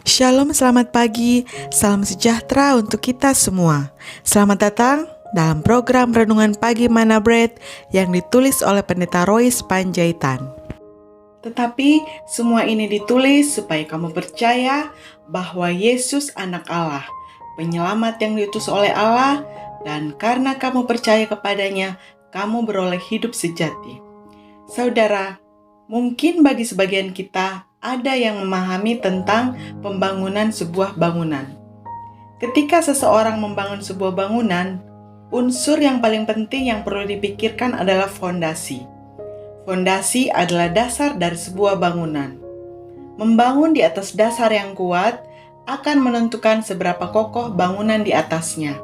Shalom, selamat pagi, salam sejahtera untuk kita semua. Selamat datang dalam program Renungan Pagi Manna Bread yang ditulis oleh Pendeta Royce Panjaitan. Tetapi semua ini ditulis supaya kamu percaya bahwa Yesus anak Allah, penyelamat yang diutus oleh Allah, dan karena kamu percaya kepadanya, kamu beroleh hidup sejati. Saudara, mungkin bagi sebagian kita ada yang memahami tentang pembangunan sebuah bangunan. Ketika seseorang membangun sebuah bangunan, unsur yang paling penting yang perlu dipikirkan adalah fondasi. Fondasi adalah dasar dari sebuah bangunan. Membangun di atas dasar yang kuat akan menentukan seberapa kokoh bangunan di atasnya.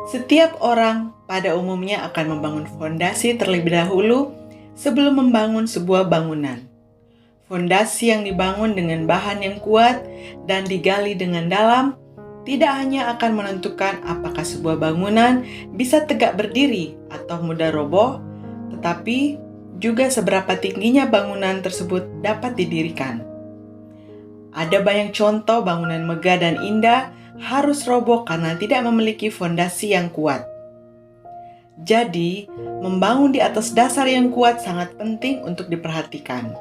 Setiap orang pada umumnya akan membangun fondasi terlebih dahulu sebelum membangun sebuah bangunan. Fondasi yang dibangun dengan bahan yang kuat dan digali dengan dalam tidak hanya akan menentukan apakah sebuah bangunan bisa tegak berdiri atau mudah roboh, tetapi juga seberapa tingginya bangunan tersebut dapat didirikan. Ada banyak contoh bangunan megah dan indah harus roboh karena tidak memiliki fondasi yang kuat. Jadi, membangun di atas dasar yang kuat sangat penting untuk diperhatikan.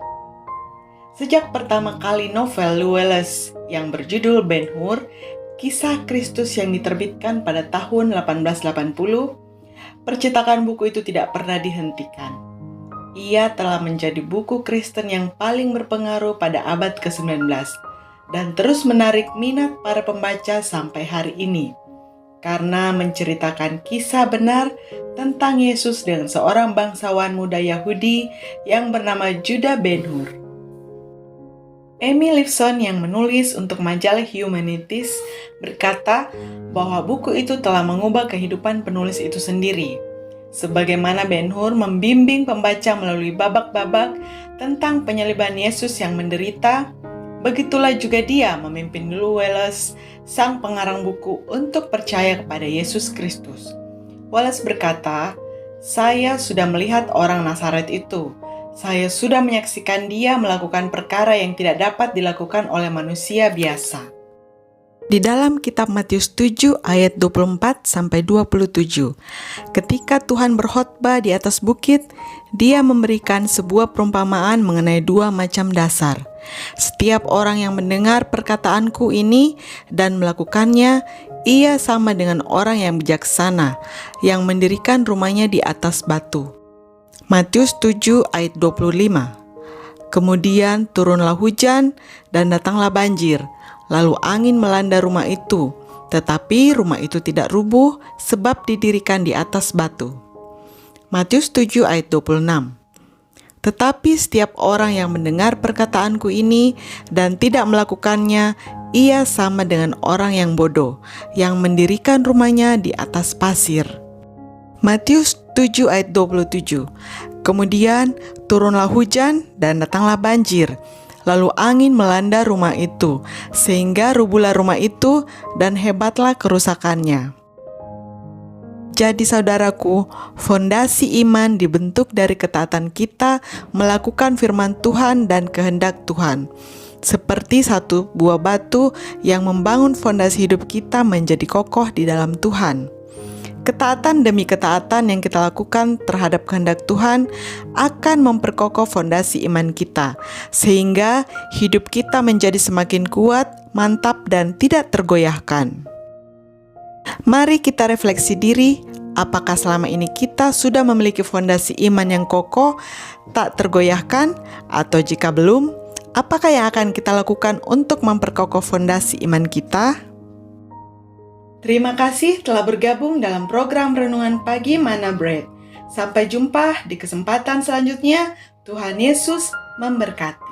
Sejak pertama kali novel Lewis yang berjudul Ben-Hur, Kisah Kristus yang diterbitkan pada tahun 1880, percetakan buku itu tidak pernah dihentikan. Ia telah menjadi buku Kristen yang paling berpengaruh pada abad ke-19 dan terus menarik minat para pembaca sampai hari ini karena menceritakan kisah benar tentang Yesus dengan seorang bangsawan muda Yahudi yang bernama Judah Ben-Hur. Emil Lifson yang menulis untuk majalah Humanities berkata bahwa buku itu telah mengubah kehidupan penulis itu sendiri. Sebagaimana Ben-Hur membimbing pembaca melalui babak-babak tentang penyaliban Yesus yang menderita, begitulah juga dia memimpin Wallace, sang pengarang buku, untuk percaya kepada Yesus Kristus. Wallace berkata, "Saya sudah melihat orang Nazaret itu. Saya sudah menyaksikan dia melakukan perkara yang tidak dapat dilakukan oleh manusia biasa." Di dalam kitab Matius 7 ayat 24-27, ketika Tuhan berkhotbah di atas bukit, dia memberikan sebuah perumpamaan mengenai dua macam dasar. Setiap orang yang mendengar perkataanku ini dan melakukannya, ia sama dengan orang yang bijaksana, yang mendirikan rumahnya di atas batu. Matius 7 ayat 25. Kemudian turunlah hujan dan datanglah banjir, lalu angin melanda rumah itu, tetapi rumah itu tidak rubuh sebab didirikan di atas batu. Matius 7 ayat 26. Tetapi setiap orang yang mendengar perkataanku ini dan tidak melakukannya, ia sama dengan orang yang bodoh, yang mendirikan rumahnya di atas pasir. Matius 7 ayat 27. Kemudian turunlah hujan dan datanglah banjir, lalu angin melanda rumah itu, sehingga rubuhlah rumah itu dan hebatlah kerusakannya. Jadi saudaraku, fondasi iman dibentuk dari ketaatan kita melakukan firman Tuhan dan kehendak Tuhan. Seperti satu buah batu yang membangun fondasi hidup kita menjadi kokoh di dalam Tuhan. Ketaatan demi ketaatan yang kita lakukan terhadap kehendak Tuhan akan memperkokoh fondasi iman kita, sehingga hidup kita menjadi semakin kuat, mantap, dan tidak tergoyahkan. Mari kita refleksi diri, apakah selama ini kita sudah memiliki fondasi iman yang kokoh, tak tergoyahkan, atau jika belum, apakah yang akan kita lakukan untuk memperkokoh fondasi iman kita? Terima kasih telah bergabung dalam program Renungan Pagi Manna Bread. Sampai jumpa di kesempatan selanjutnya. Tuhan Yesus memberkati.